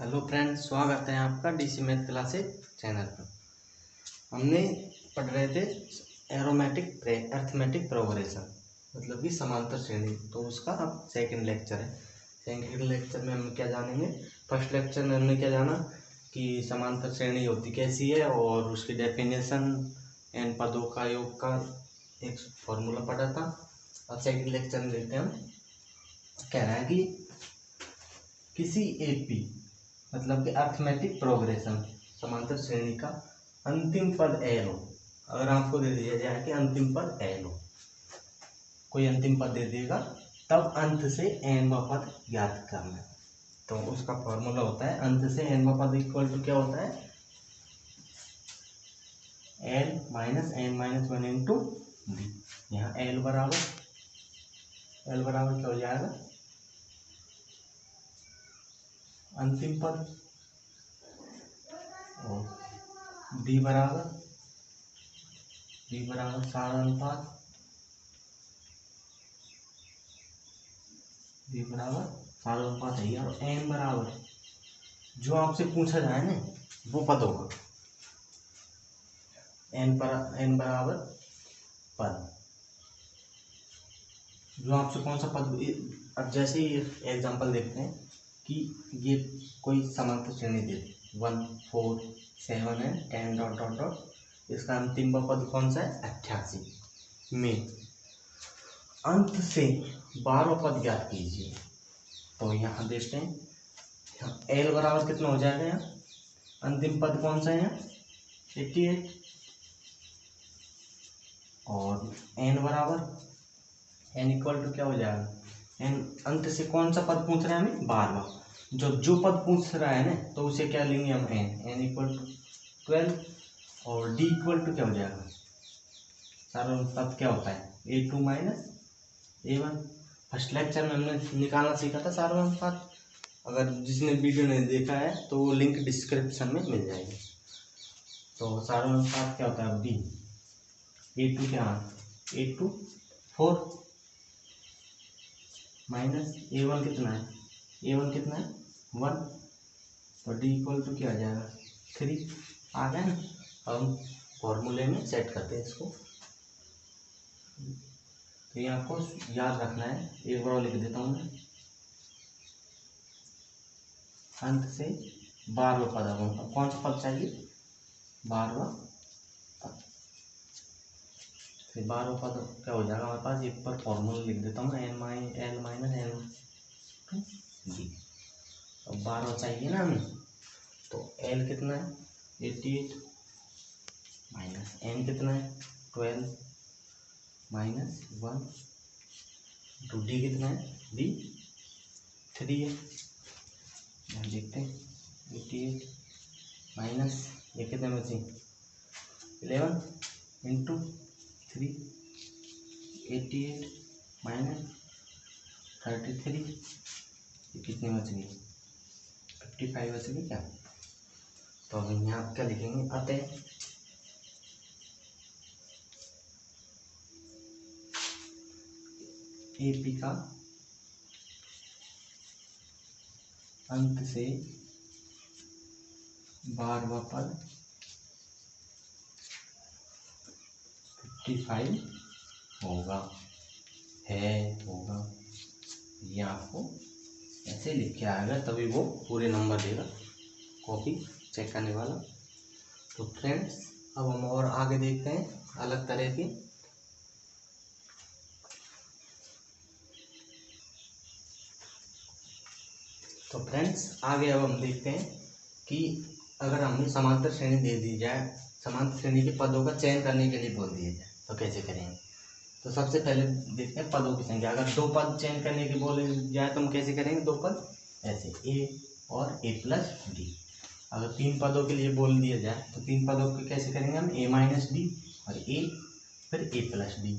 Hello friends, स्वागत है आपका डीसी मैथ क्लासेस चैनल पर। हमने पढ़ रहे थे अरिथमेटिक प्रोग्रेशन, मतलब कि समांतर श्रेणी। तो उसका अब सेकंड लेक्चर है। सेकंड लेक्चर में हम क्या जानेंगे? फर्स्ट लेक्चर में हमने क्या जाना कि समांतर श्रेणी होती कैसी है और उसकी डेफिनेशन, एन पदों का योग का एक फॉर्मूला पढ़ा था। अब सेकंड लेक्चर में देखते हैं हम कह रहा है कि किसी एपी मतलब कि अरिथमेटिक प्रोग्रेशन समांतर श्रेणी का अंतिम पद एल हो। अगर आपको दे दिया जाए कि अंतिम पद एल हो, कोई अंतिम पद दे देगा, तब अंत से एनवा पद ज्ञात करना है। तो उसका फॉर्मूला होता है अंत से एनवा पद इक्वल टू क्या होता है? L minus N minus one into D. यहाँ एल बराबर क्या हो जाएगा? अंतिम पद, और डी बराबर साधानुपात, डी बराबर साधानुपात है। और एन बराबर जो आपसे पूछा जाए ना वो पद होगा। एन बराबर पद, जो आपसे कौन सा पद। अब जैसे ही एग्जांपल देखते हैं कि ये कोई समांतर श्रेणी दे दी 1 4 7 है 10 डॉट डॉट डॉट। इसका अंतिम पद कौन सा है? 88 में अंत से 12 पद ज्ञात कीजिए। तो यहाँ देखते हैं, यहाँ एल बराबर कितना हो जाएगा? यहाँ अंतिम पद कौन सा है? यहाँ 88। और एन बराबर एन इक्वल टू क्या हो जाएगा? एन अंत से कौन सा पद पूछ रहा है हमें? 12। जो पद पूछ रहा है ना, तो उसे क्या लेंगे हम? N equal to 12। और डी इक्वल टू क्या हो जाएगा? सारा पद क्या होता है? A2 minus A1। First lecture में हमने निकालना सीखा था सारा पद। अगर जिसने वीडियो नहीं देखा है तो वो लिंक डिस्क्रिप्शन में मिल जाएगी। तो सारा पद क्या होता है? डी A2 क्या है? A2 4 माइनस A1 कितना है? A1 कितना है? 1। तो डी इक्वल टू क्या आ जाएगा? 3 आ गया ना। हम फॉर्मूले में सेट करते हैं इसको। तो ये आपको याद रखना है, एक बार लिख देता हूँ मैं। अंत से 12वां पद। अब कौन सा पद चाहिए? 12वां पद। फिर 12वां पद क्या हो जाएगा हमारे पास? एक पर फॉर्मूला लिख देता हूँ, एल माइनस एन डी। अब 12 चाहिए ना हमें, तो एल कितना है? 88 माइनस एन कितना है? 12 माइनस 1 टू डी कितना है? डी 3 है। यहाँ देखते हैं 88 माइनस ये कितने बचे? 11 इंटू 3। 88 माइनस 33, ये कितने बच गए? 55 बच गए क्या? तो अब यहाँ आप क्या लिखेंगे? अतः एपी का अंत से 12वां पद 55 होगा। ये आपको ऐसे लिख के आएगा, तभी वो पूरे नंबर देगा, कॉपी चेक करने वाला। तो फ्रेंड्स, अब हम और आगे देखते हैं अलग तरह की। तो फ्रेंड्स, आगे अब हम देखते हैं कि अगर हमें समांतर श्रेणी दे दी जाए, समांतर श्रेणी के पदों का चयन करने के लिए बोल दिया जाए, तो कैसे करेंगे? तो सबसे पहले देखते हैं पदों की संख्या। अगर 2 पद चयन करने की बोले जाए तो हम कैसे करेंगे? 2 पद ऐसे ए और ए प्लस डी। अगर 3 पदों के लिए बोल दिया जाए तो 3 पदों को कैसे करेंगे हम? ए माइनस डी और ए, फिर ए प्लस डी।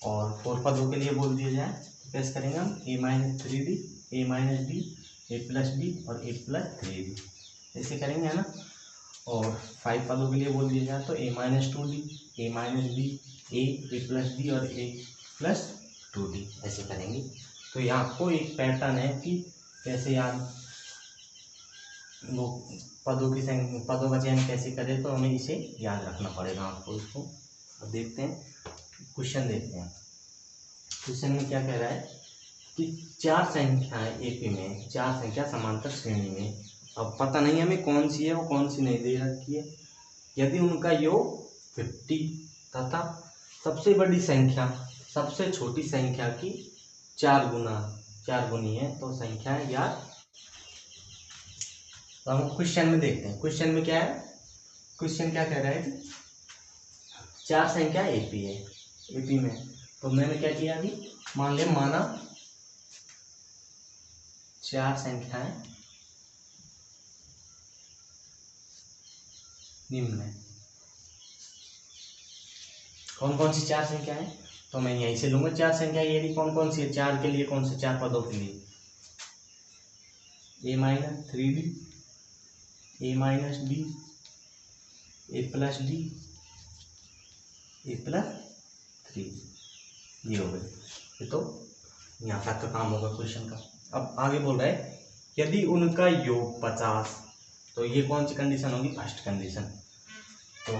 और 4 पदों के लिए बोल दिया जाए तो कैसे करेंगे हम? ए माइनस 3D, ए माइनस डी, ए प्लस डी और ए प्लस 3D, ऐसे करेंगे, है ना। और 5 पदों के लिए बोल दिया जाए तो ए माइनस 2D, ए माइनस डी, ए प्लस डी और ए प्लस 2D, ऐसे करेंगे। तो ये आपको एक पैटर्न है कि कैसे याद वो पदों का चयन कैसे करें, तो हमें इसे याद रखना पड़ेगा आपको इसको। अब देखते हैं क्वेश्चन, देखते हैं क्वेश्चन में क्या कह रहा है कि 4 संख्याएं एपी में, 4 संख्या समांतर श्रेणी में, अब पता नहीं हमें कौन सी है और कौन सी नहीं दे रखी है, यदि उनका योग 50 तथा सबसे बड़ी संख्या सबसे छोटी संख्या की 4 गुनी है, तो संख्या याद। तो हम क्वेश्चन में देखते हैं, क्वेश्चन में क्या है, क्वेश्चन क्या कह रहा है कि 4 संख्या एपी है, एपी में, तो मैंने क्या किया अभी, माना 4 संख्याएं निम्न है। कौन कौन सी 4 संख्याएं, तो मैं यहीं से लूंगा 4 संख्या, ये कौन कौन सी है, 4 के लिए कौन से 4 पदों के लिए, a-3d, a-d, a+d, a+3, ये हो गए। ये तो यहाँ तक का काम होगा क्वेश्चन का। अब आगे बोल रहा है यदि उनका योग 50, तो ये कौन सी कंडीशन होगी, फर्स्ट कंडीशन। तो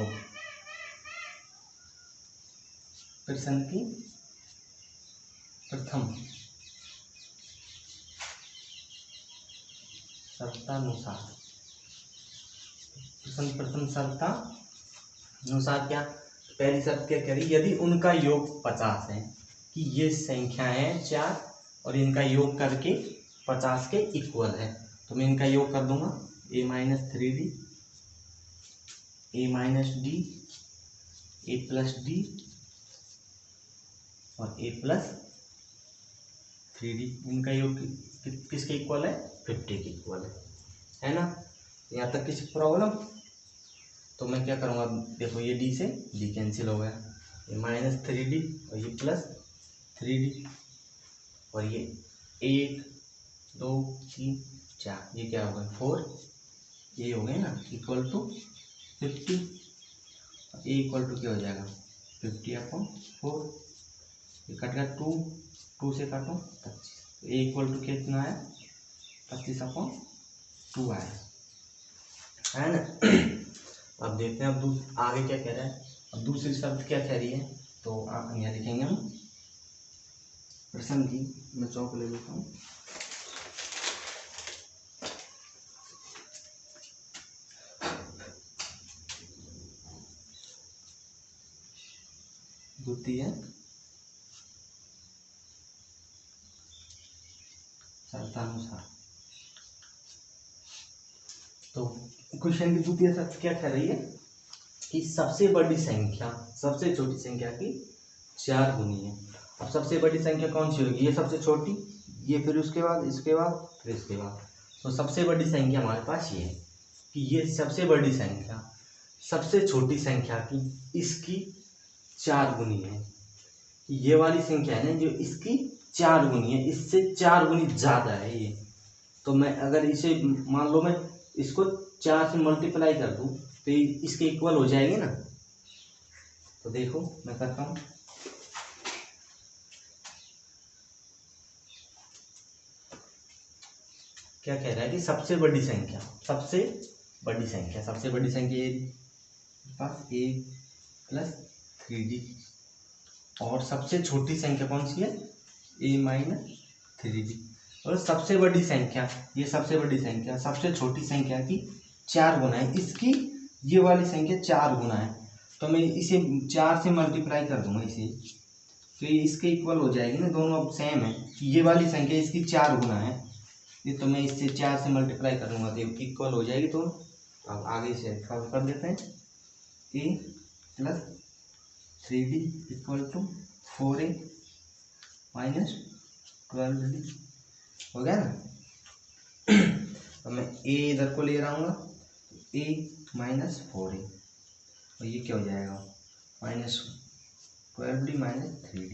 प्रश्न की प्रथम शर्तानुसार, प्रथम शर्तानुसार क्या, पहली शर्त क्या कह रही, यदि उनका योग 50 है, कि ये संख्याएं 4 और इनका योग करके 50 के इक्वल है, तो मैं इनका योग कर दूंगा a-3d, a-d, a+d और a+3d, इनका योग किसके इक्वल है, 50 के इक्वल है ना। यहाँ तक किसी प्रॉब्लम, तो मैं क्या करूँगा, देखो ये d से d कैंसिल हो गया, ये -3d और ये +3d, और ये 1 2 3 4, ये क्या हो गया 4, ये हो गए ना, equal to 50, A equal to क्या हो जाएगा 50/4, ये कट गया 2 से काटो 25, ए इक्वल टू कितना है 25/2 आया, है ना। अब देखते हैं अब आगे क्या कह रहा है, अब दूसरी शर्त क्या कह रही है, तो आप यहाँ लिखेंगे हम प्रश्न की, मैं चौक ले लेता हूँ। द्वितीय शर्तानुसार, तो क्वेश्चन की द्वितीय शर्त क्या कह रही है कि सबसे बड़ी संख्या सबसे छोटी संख्या की 4 गुनी है। अब सबसे बड़ी संख्या कौन सी होगी, ये सबसे छोटी, ये फिर उसके बाद इसके बाद फिर इसके बाद, तो सबसे बड़ी संख्या हमारे पास ये है कि ये सबसे बड़ी संख्या सबसे छोटी संख्या की इसकी 4 गुनी है। ये वाली संख्या है ना जो इसकी 4 गुनी है, इससे 4 गुनी ज़्यादा है ये, तो मैं अगर इसे मान लो मैं इसको 4 से मल्टीप्लाई कर दूं तो इसके इक्वल हो जाएगी ना। तो देखो मैं करता हूँ, क्या कह रहा है कि सबसे बड़ी संख्या ये पास a+3d, और सबसे छोटी संख्या कौन सी है a-3d, और सबसे बड़ी संख्या ये सबसे बड़ी संख्या सबसे छोटी संख्या की 4 गुना है, इसकी ये वाली संख्या 4 गुना है, तो मैं इसे 4 से मल्टीप्लाई कर दूंगा इसे, तो ये इसके इक्वल हो जाएगी ना, दोनों अब सेम है, ये वाली संख्या इसकी 4 गुना है, ये तो मैं इससे 4 से मल्टीप्लाई करूँगा तो इक्वल हो जाएगी। तो अब आगे से सॉल्व कर देते हैं, a+3d equal to 4a minus 12d हो गया ना। अब मैं a इधर को ले रहा हूँ, a -4a, और ये क्या हो जाएगा -12d - 3d,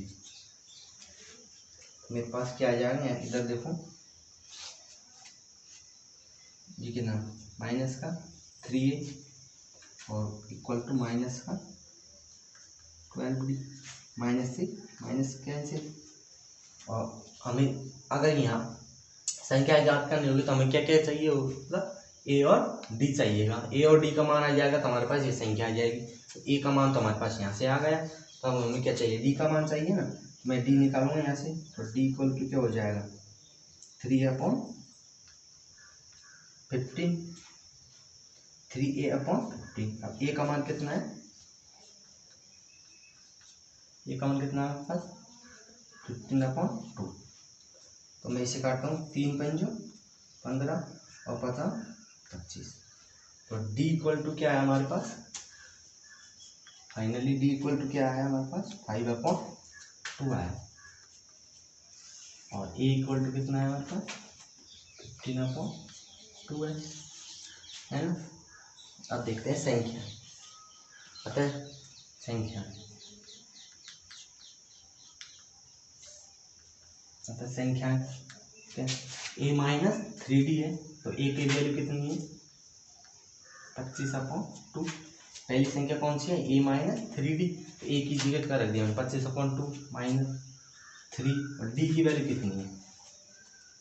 मेरे पास क्या आ जाएगा, इधर देखो ये कितना माइनस का 3a और इक्वल टू माइनस का 12d, माइनस से माइनस कैंसिल, और हमें अगर यहाँ संख्या ज्ञात करनी होगी तो हमें क्या क्या चाहिए होगा, ए और डी चाहिएगा। ए और डी का मान आ जाएगा तो हमारे पास ये संख्या आ जाएगी। तो ए का मान तो हमारे पास यहाँ से आ गया, तो अब हमें क्या चाहिए, डी का मान चाहिए ना। मैं डी निकालूंगा यहाँ से, तो डी इक्वल टू क्या हो जाएगा 3/15, 3a/15। अब ए का मान कितना है, ए का मान कितना है आपके पास 15/2। तो मैं इसे काटता हूँ, 3 पंजो 15 और 25। तो डी इक्वल टू क्या है हमारे पास, फाइनली डी इक्वल टू क्या आया हमारे पास 5/2 आया। और ए इक्वल टू कितना है हमारे पास 15/2 है ना। अब देखते हैं संख्या, अतः संख्या क्या, a माइनस 3d है। तो a की वैल्यू कितनी है 25/2। पहली संख्या कौन सी है, a माइनस 3d। तो a की जगह का रख दिया 25/2 माइनस 3, और d की वैल्यू कितनी है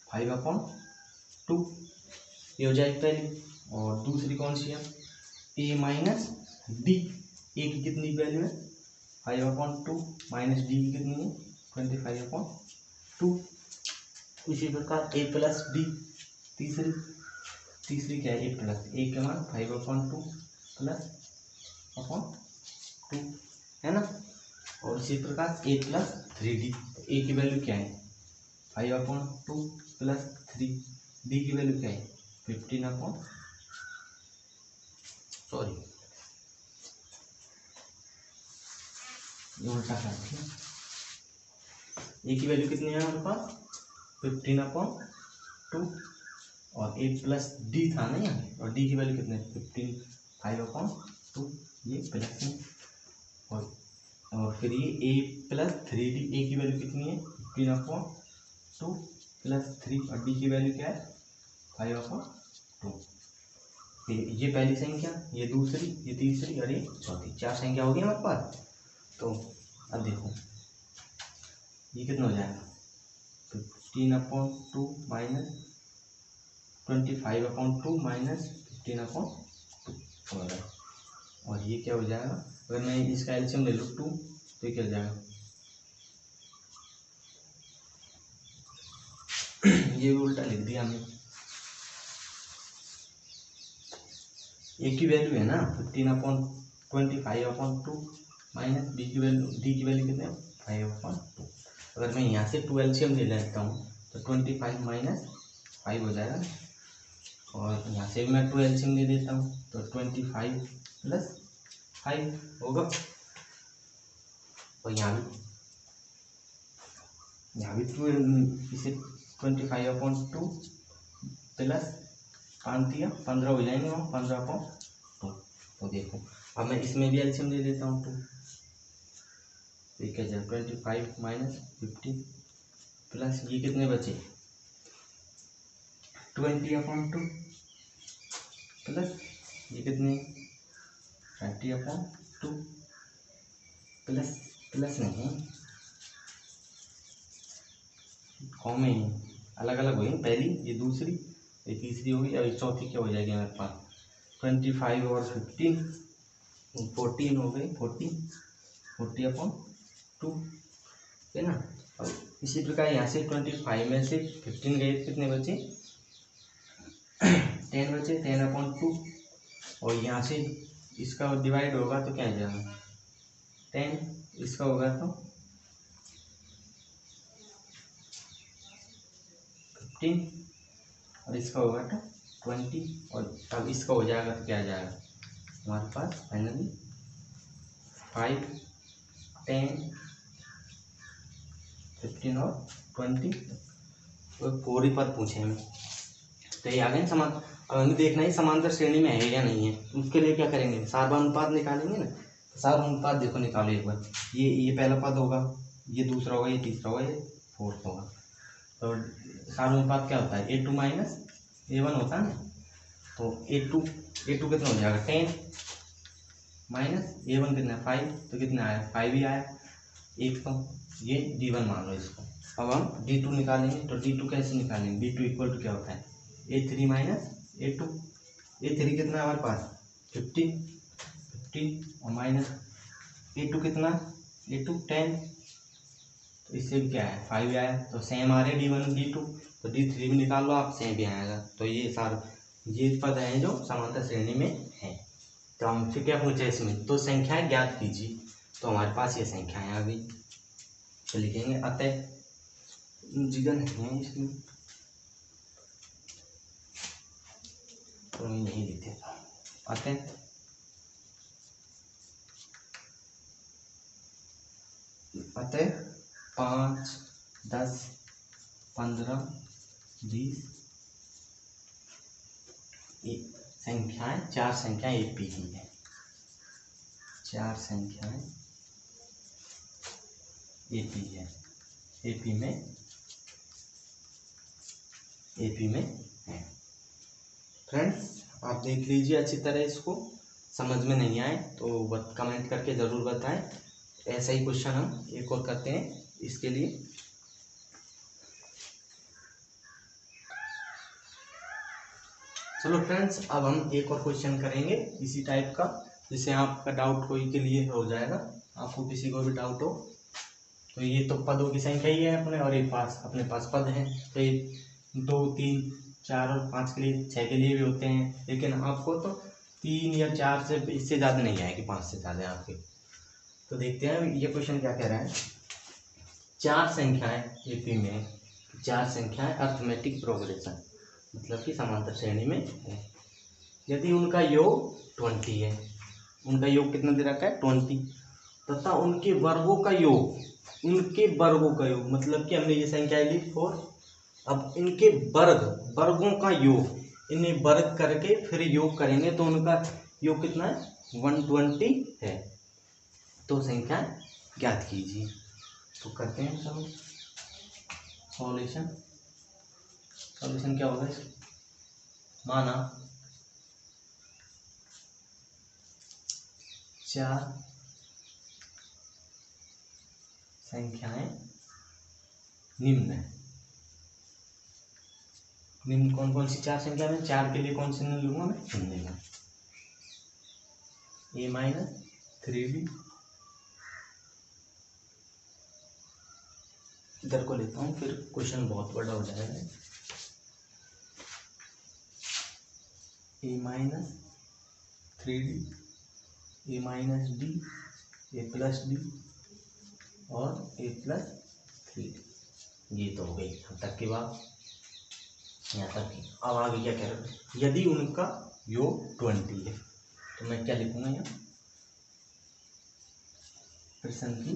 5/2, ये हो जाएगी पहली। और दूसरी कौन सी है a माइनस d, a की कितनी वैल्यू है 5/2 माइनस d की कितनी है 25/2। इसी प्रकार a प्लस d, तीसरी क्या है a प्लस, a के मान 5/2 प्लस 2 है ना। और इसी प्रकार a प्लस 3d, तो a की वैल्यू क्या है 5/2 प्लस 3, d की वैल्यू क्या है 15, सॉरी ये उल्टा कर दिया। a की वैल्यू कितनी है हमारे पास 15/2 और a प्लस d था ना यहाँ, और d की वैल्यू कितनी है 5/2, ये प्लस में। और फिर ये a प्लस 3d, a की वैल्यू कितनी है 15/2 प्लस 3, और d की वैल्यू क्या है 5/2। ये पहली संख्या, ये दूसरी, ये तीसरी और ये चौथी, 4 संख्या होगी हमारे पास। तो अब देखो ये कितना हो जाएगा 15/2 माइनस 25/2 माइनस 15/2 होगा। और ये क्या हो जाएगा, अगर मैं इसका एलसीएम ले लूँ 2, तो क्या हो जाएगा ये भी उल्टा लिख दिया हमने। ए की वैल्यू है ना 15/25/2 माइनस डी की वैल्यू कितने 5/2। अगर मैं यहाँ से 2 एलसीएम ले लेता हूँ तो 25 माइनस 5 हो जाएगा। और यहाँ से मैं 2 एलसीएम ले देता हूँ तो 25 प्लस 5 होगा। और यहाँ भी 2, इसे 25/2 प्लस 5 दिया 15 हो जाएंगे, वहाँ 15/2। तो देखो अब मैं इसमें भी एलसीएम ले लेता हूँ 2, तो क्या जाए 25 माइनस 15 प्लस ये कितने बचे 20/2 प्लस ये कितने 30/2 प्लस नहीं कॉमन अलग अलग हुई, पहली ये दूसरी ये तीसरी होगी, और चौथी क्या हो जाएगी हमारे पास 25 और 15 14 हो गई 40/2 है ना। और इसी प्रकार यहाँ से 25 में से 15 गए, कितने बचे 10 बचे 10/2। और यहाँ से इसका डिवाइड होगा तो क्या आ जाएगा 10, इसका होगा तो 15 और इसका होगा तो 20, और अब इसका हो जाएगा तो क्या आ जाएगा हमारे पास फाइनली 5, 10, 15 और 20। तो पूरी पद पूछे हमें, तो ये आ गए समान। अब हमें देखना है समांतर श्रेणी में है या नहीं है, उसके लिए क्या करेंगे सार्वनुपात निकालेंगे ना। सार्वनुपात देखो निकालो एक बार, ये पहला पद होगा, ये दूसरा होगा, ये तीसरा होगा, ये फोर्थ होगा। तो सार्वनुपात क्या होता है A2 माइनस A1 होता है ना। तो A2 कितना हो जाएगा 10 माइनस A1 कितना है 5, तो कितना आया 5 ही आया एक, तो ये D1 मान लो इसको। अब हम D2 निकालेंगे, तो D2 कैसे निकालेंगे, D2 इक्वल टू क्या होता है A3 माइनस A2। A3 कितना है हमारे पास 15 और माइनस A2 कितना, A2 10, तो इससे भी क्या है 5 आया, तो सेम आ रहे D1 D2, तो D3 भी निकाल लो आप, सेम भी आएगा। तो ये सारे ये पद हैं जो समांतर श्रेणी में हैं। तो हमसे क्या पूछे इसमें, तो संख्याएं ज्ञात कीजिए, तो हमारे पास ये संख्याएं आ गई, तो लिखेंगे अतः जिगन है इसमें, तो यही लिखते हैं अतः अतः 5, 10, 15, 20 संख्याएं, 4 संख्याएं एपी की है, 4 संख्याएं एपी है, एपी में है। फ्रेंड्स आप देख लीजिए अच्छी तरह, इसको समझ में नहीं आए तो कमेंट करके ज़रूर बताएं। ऐसा ही क्वेश्चन हम एक और करते हैं इसके लिए। चलो फ्रेंड्स, अब हम एक और क्वेश्चन करेंगे इसी टाइप का, जिससे आपका डाउट कोई के लिए हो जाएगा, आपको किसी को भी डाउट हो। तो ये तो पदों की संख्या ही है अपने, और ये अपने पास पद हैं, तो ये 2, 3, 4 और 5 के लिए, 6 के लिए भी होते हैं, लेकिन आपको तो 3 या 4 से इससे ज़्यादा नहीं आएगी, 5 से ज़्यादा आपके। तो देखते हैं ये क्वेश्चन क्या कह रहा है। 4 संख्याएं एपी में, 4 संख्याएं अर्थमेटिक प्रोग्रेशन मतलब कि समांतर श्रेणी में है, यदि उनका योग 20 है, उनका योग कितना दे रखा है 20, तथा उनके वर्गों का योग, मतलब कि हमने ये संख्या ली 4, अब इनके वर्गों का योग, इन्हें वर्ग करके फिर योग करेंगे तो उनका योग कितना है 120 है। तो संख्या ज्ञात कीजिए। तो करते हैं चलो सॉल्यूशन क्या होगा इसका, माना 4 संख्याएं निम्न है। निम्न कौन कौन सी 4 संख्या में, 4 के लिए कौन सी निम्न लूंगा मैं, चुन लेगा A-3D, इधर को लेता हूँ फिर क्वेश्चन बहुत बड़ा हो जाएगा। A-3D, A-D, A+D और A+3D, ये तो हो गई यहाँ तक की बात, यहाँ तक की। अब आगे क्या कह रहा है, यदि उनका योग 20 है, तो मैं क्या लिखूंगा यहाँ, प्रश्न की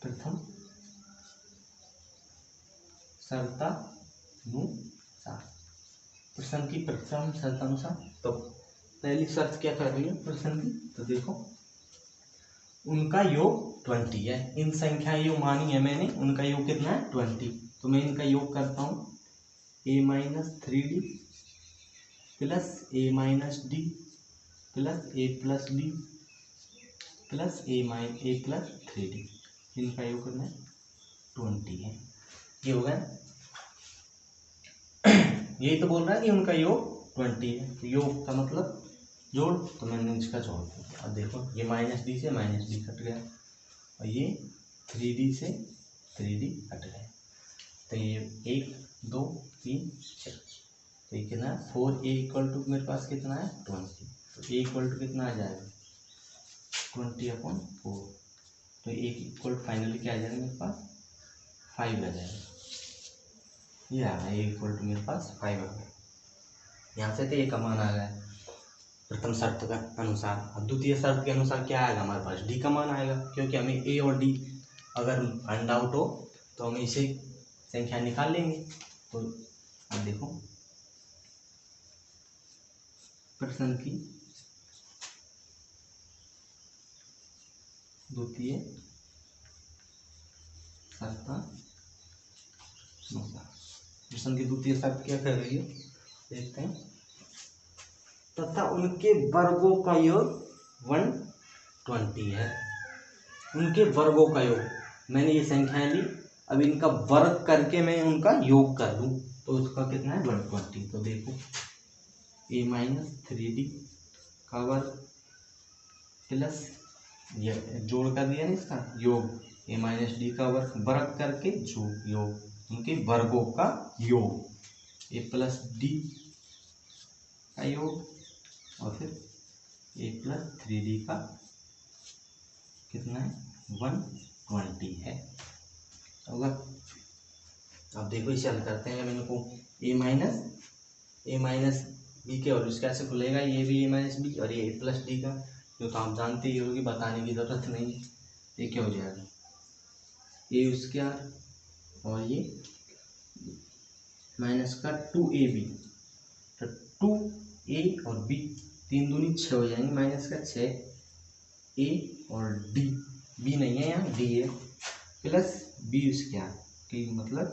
प्रथम शर्तानुसार, प्रश्न की प्रथम शर्तानुसार। तो पहली शर्त क्या कर रही है प्रश्न की, तो देखो उनका योग 20 है, इन संख्या योग मानी है मैंने, उनका योग कितना है 20, तो मैं इनका योग करता हूँ A-3D plus A-D plus A+D plus A+3D, इनका योग करना है 20 है। ये होगा यही तो बोल रहा है कि उनका योग 20 है, तो योग का मतलब जोड़, तो मैंने इसका जोड़ दिया। अब देखो ये -D से -D कट गया, और ये 3D से 3D कट गया, तो ये 1, 2, 3, 4, तो ये कितना है 4A मेरे पास कितना है 20, तो A कितना आ जाएगा 20/4, तो A फाइनली क्या आ जाएगा मेरे पास 5 आ जाएगा, ये आ गया A मेरे पास 5 आ गया। यहाँ से तो ये मान आ गया प्रथम शर्त का अनुसार। अब द्वितीय शर्त के अनुसार क्या आएगा हमारे पास, D का मान आएगा, क्योंकि हमें A और D अगर फाइंड आउट हो तो हम इसे संख्या निकाल लेंगे। तो अब देखो प्रश्न की द्वितीय प्रश्न की द्वितीय शर्त क्या कर रही है देखते हैं, तथा उनके वर्गों का योग 120 है। उनके वर्गों का योग, मैंने ये संख्याएं ली, अब इनका वर्ग करके मैं उनका योग कर दूं तो उसका कितना है 120। तो देखो ए माइनस 3d का वर्ग प्लस ये जोड़ कर दिया ना इसका योग ए माइनस डी का वर्ग करके जो योग उनके वर्गों का योग ए प्लस डी का योग और फिर ए प्लस 3d का कितना है 120 है होगा। अब देखो इसे हल करते हैं। मैंने को ए माइनस बी के और इसका ऐसे खुलेगा ये भी ए माइनस बी और ये ए प्लस डी का जो तो आप जानते ही होगी बताने की ज़रूरत नहीं। ये क्या हो जाएगा ए स्क्वायर और ये माइनस का 2ab तो 2a और b 3 दूनी 6 हो जाएंगे माइनस का 6a और d b नहीं है यहाँ d है प्लस b स्क्वायर की मतलब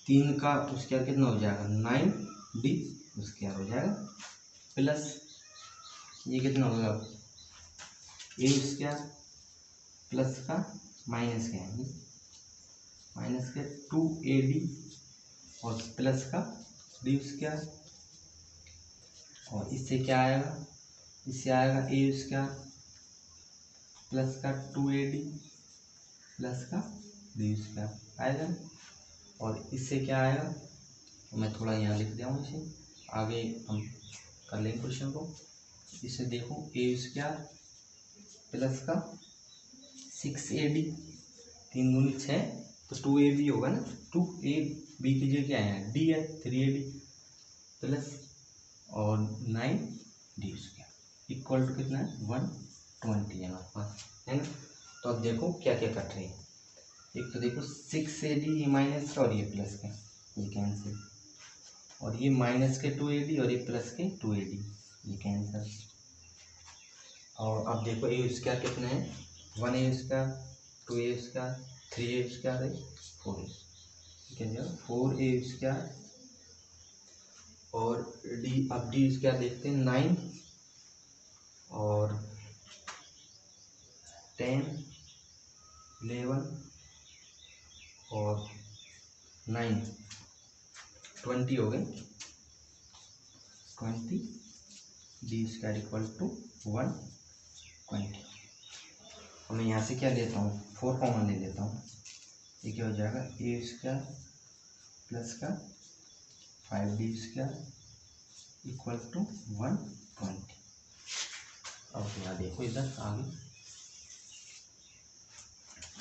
3 का स्क्वायर कितना हो जाएगा 9d स्क्वायर हो जाएगा प्लस ये कितना होगा ए स्क्वायर प्लस का माइनस का है माइनस के 2ad और प्लस का डी स्क्वायर और इससे क्या आएगा इससे आएगा ए स्क्वायर प्लस का 2ad प्लस का डी स्क्वायर आएगा और इससे क्या आएगा तो मैं थोड़ा यहाँ लिख दिया हूँ इसे आगे हम कर लेंगे क्वेश्चन को। इसे देखो ए स्क्वायर प्लस का 6ad 3 दूनी 6 तो 2ab होगा ना 2ab की जगह क्या है d है 3ad प्लस और 9d स्क्वायर इक्वल टू कितना है 120 है हमारे पास है ना। तो अब देखो क्या क्या कट रहे हैं। एक तो देखो 6ad माइनस का और ये प्लस का ये कैंसिल और ये माइनस के 2ad और ये प्लस के 2ad ये कैंसिल और अब देखो ए स्क्वायर कितना है 1a square 2a square 3a square है 4a ठीक है 4a स्क्वायर और डी अब डी स्क्वायर देखते हैं 9 और 10 11 और 9 20 हो गए 20 डी स्क्वायर इक्वल टू 120। और मैं यहाँ से क्या लेता हूँ 4 कॉमन ले लेता हूँ ये क्या हो जाएगा ए स्क्वायर प्लस का 5d स्क्वायर इक्वल टू 120। अब यहाँ देखो इधर आगे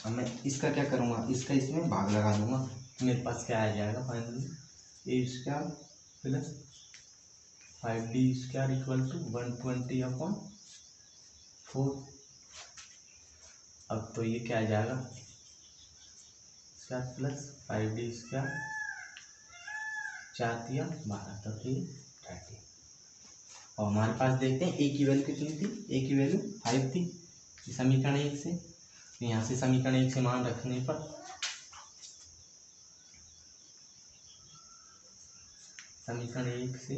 अब मैं इसका क्या करूँगा इसका इसमें भाग लगा दूंगा मेरे पास क्या आ जाएगा finally A square plus 5d square equal to 120 upon 4। अब तो ये क्या आ जाएगा स्क्वायर प्लस 5d स्क्वायर 4 दिया 12 तो 30 और हमारे पास देखते हैं ए की वैल्यू कितनी थी ए की वैल्यू 5 थी समीकरण 1 से तो यहाँ से समीकरण 1 से मान रखने पर समीकरण 1 से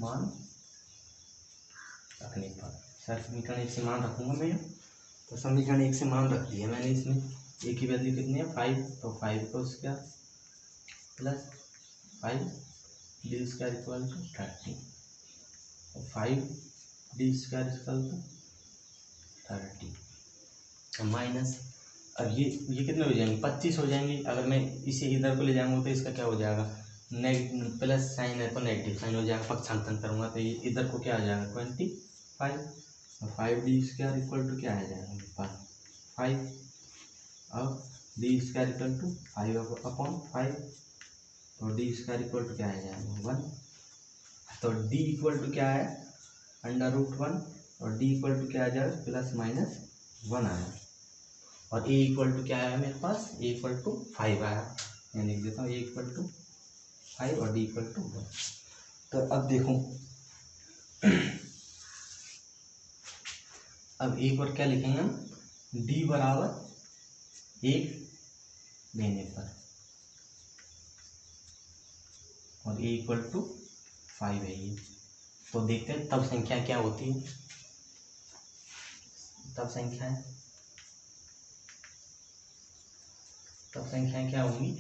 मान रखने पर सर समीकरण 1 से मान रखूँगा मैं तो समीकरण 1 से मान रख दिया मैंने इसमें ए की वैल्यू कितनी है 5 तो 5 को square plus 5d square equal to 30 और 5d square equal to 30 minus अब ये कितने हो जाएंगे 25 हो जाएंगे। अगर मैं इसे इधर को ले जाऊँगा तो इसका क्या हो जाएगा नेगेटिव प्लस साइन है तो नेगेटिव साइन हो जाएगा पक्षांतरण करूँगा तो ये इधर को क्या आ जाएगा 25 और 5d स्क्वायर इक्वल टू क्या आ जाएगा मेरे पास 5 अब d square equal to 5 upon 5 तो d स्क्वायर इक्वल टू क्या आ जाएगा 1 तो d इक्वल टू क्या है √1 और d इक्वल टू क्या आ जाएगा प्लस माइनस 1 आया और a इक्वल टू क्या आया मेरे पास a इक्वल टू 5 आया मैं लिख देता हूँ a इक्वल टू 5 और d इक्वल टू 1। तो अब देखो अब एक बार क्या लिखेंगे हम d बराबर 1 देने पर और a इक्वल टू 5 है ये तो देखते हैं तब संख्या क्या होती है तब संख्याएं क्या होंगी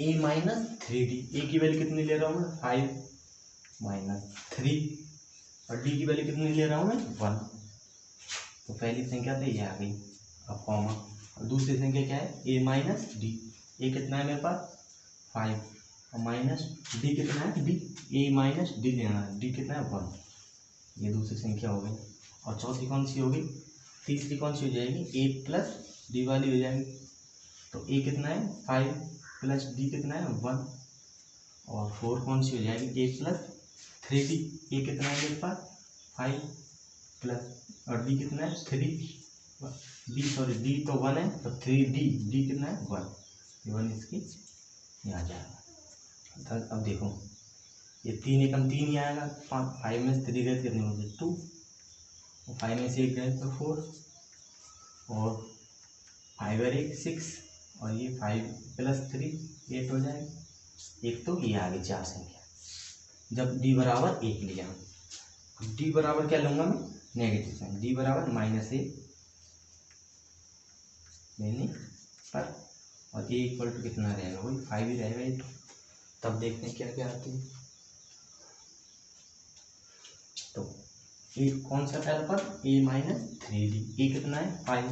ए माइनस 3D, ए की वैल्यू कितनी ले रहा हूँ मैं 5 माइनस 3 और डी की वैल्यू कितनी ले रहा हूँ मैं 1। तो पहली संख्या तो ये आ गई, अब कॉमा, और दूसरी संख्या क्या है ए माइनस डी, ए कितना है मेरे पास 5 और माइनस डी कितना है डी, ए माइनस डी लेना है, डी कितना है 1, ये दूसरी संख्या हो गई। और चौथी कौन सी होगी, तीसरी कौन सी हो जाएगी ए प्लस डी वाली हो जाएगी। तो ए कितना है 5 प्लस डी कितना है 1 और 4 कौन सी हो जाएगी ए प्लस 3D, ए कितना है मेरे पास 5 प्लस और डी कितना है 3, डी सॉरी डी तो 1 है तो 3D, डी कितना है 1, ये 1 इसकी ये आ जाएगा। अब देखो ये 3 एकम 3 ही आएगा, 5 में से 3 गए कितने हो गए 2 और 5 में से 1 गए तो 4 और 5 और 1 6 और ये 5 प्लस 3 8 हो जाएगा। एक तो ये आगे 4 संख्या जब डी बराबर 1 लिया, डी बराबर क्या लूँगा मैं नेगेटिव साइन, डी बराबर -1 लेने पर और ए इक्वल टू कितना रहेगा वही 5 ही रहेगा ये। तो तब देखते हैं क्या क्या आती है। तो ए कौन सा पहले पर ए माइनस 3D, ए कितना है 5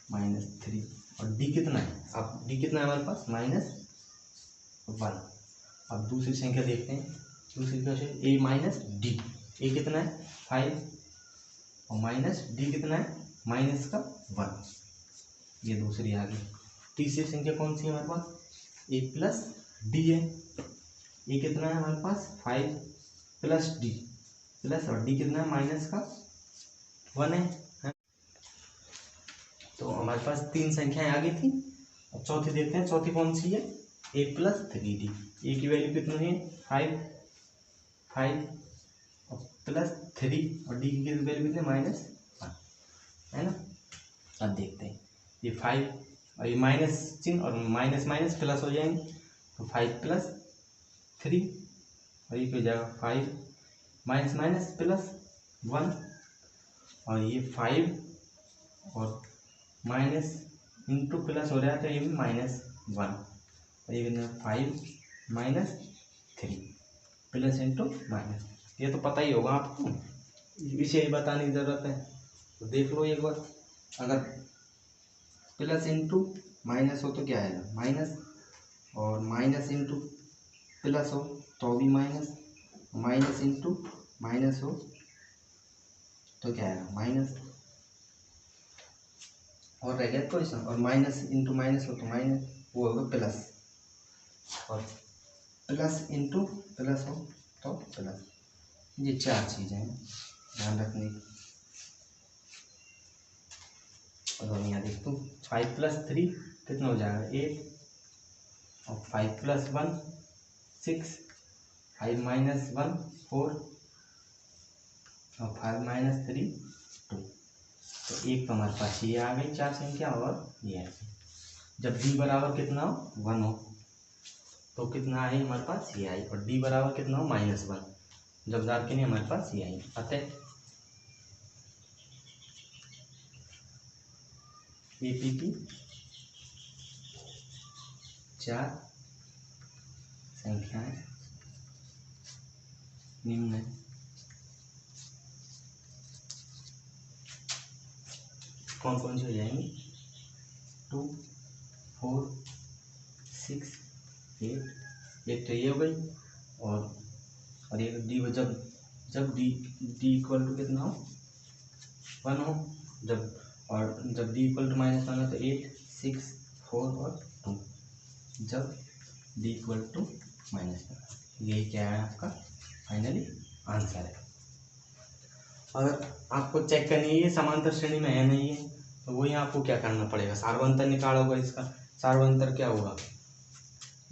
माइनस 3 और डी कितना है, अब डी कितना है हमारे पास -1। अब दूसरी संख्या देखते हैं, दूसरी संख्या ए माइनस डी, ए कितना है 5 और माइनस डी कितना है माइनस का 1, ये दूसरी आ गई। तीसरी संख्या कौन सी है हमारे पास ए प्लस डी है, ए कितना है हमारे पास 5 प्लस डी प्लस और डी कितना है माइनस का 1 है। तो हमारे पास 3 संख्याएं आ गई थी। अब चौथी देखते हैं, चौथी कौन सी है ए प्लस 3D, ए की वैल्यू कितनी है 5 और प्लस 3 और डी की वैल्यू कितनी -1 है ना। अब देखते हैं ये 5 और ये माइनस चिन्ह और माइनस माइनस प्लस हो जाएंगे तो 5 प्लस 3 और ये हो जाएगा 5 माइनस माइनस प्लस 1 और ये 5 और माइनस इंटू प्लस हो रहा है तो ये भी -1 और ये कितना 5 माइनस 3 प्लस इंटू माइनस, ये तो पता ही होगा आपको, इसे ही बताने की ज़रूरत है। तो देख लो एक बार, अगर प्लस इंटू माइनस हो तो क्या आएगा माइनस और माइनस इंटू प्लस हो तो भी माइनस, माइनस इंटू माइनस हो तो क्या आएगा माइनस और रह गया क्वेश्चन, और माइनस इंटू माइनस हो तो माइनस, वो होगा प्लस और प्लस इंटू प्लस हो तो प्लस। ये 4 चीज़ें हैं ध्यान रखने की। और यहाँ देखो 5 प्लस 3 कितना हो जाएगा 8 और 5 प्लस 1 6, 5 माइनस 1 4 और 5 माइनस 3 2। तो एक तो हमारे पास ये आ गई 4 संख्या और ये है। जब डी बराबर कितना हो 1 हो तो कितना आई हमारे पास ये आई, और डी बराबर कितना हो -1 जब जार के नहीं हमारे पास ये आई। अतः एपी की 4 संख्याएं निम्न है। कौन कौन सी हो जाएंगी 2 4 6 8, एक तो ये हो गई और एक डी, जब डी इक्वल टू कितना हो 1 हो, जब डी इक्वल टू -1 हो तो 8 6 4 और 2, जब डी इक्वल टू -1। यही क्या है आपका फाइनली आंसर है। अगर आपको चेक करनी है समांतर श्रेणी में है नहीं है तो वही आपको क्या करना पड़ेगा, सार्वंतर निकालोगे। इसका सार्वंतर क्या होगा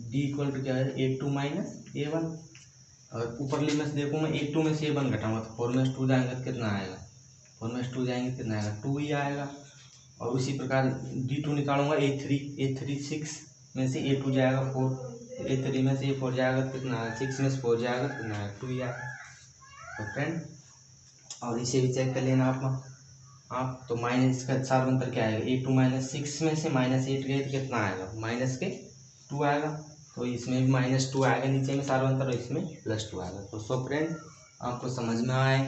डी इक्वल टू क्या है A2 माइनस A1, और ऊपर लिमिट से देखो मैं A2 में से A1 घटाऊंगा तो 4 में से 2 जाएंगे तो कितना आएगा, 4 में से 2 जाएंगे कितना आएगा 2 ही आएगा। और उसी प्रकार D2 निकालूंगा A3 6 में से A2 जाएगा 4, A3 में से A4 जाएगा तो कितना आएगा 6 में से 4 जाएगा तो कितना आएगा 2 ही आएगा। तो फ्रेंड और इसे भी चेक कर लेना आप तो माइनस का सार्वंतर क्या आएगा A2 माइनस 6 में से -8 गए तो कितना आएगा -के 2 आएगा, तो इसमें भी -2 आएगा नीचे में सारों और इसमें +2 आएगा। तो सो फ्रेंड आपको समझ में आए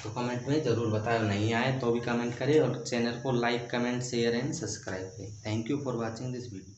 तो कमेंट में ज़रूर बताएं, नहीं आए तो भी कमेंट करें और चैनल को like comment share and subscribe करें। Thank you for watching this video.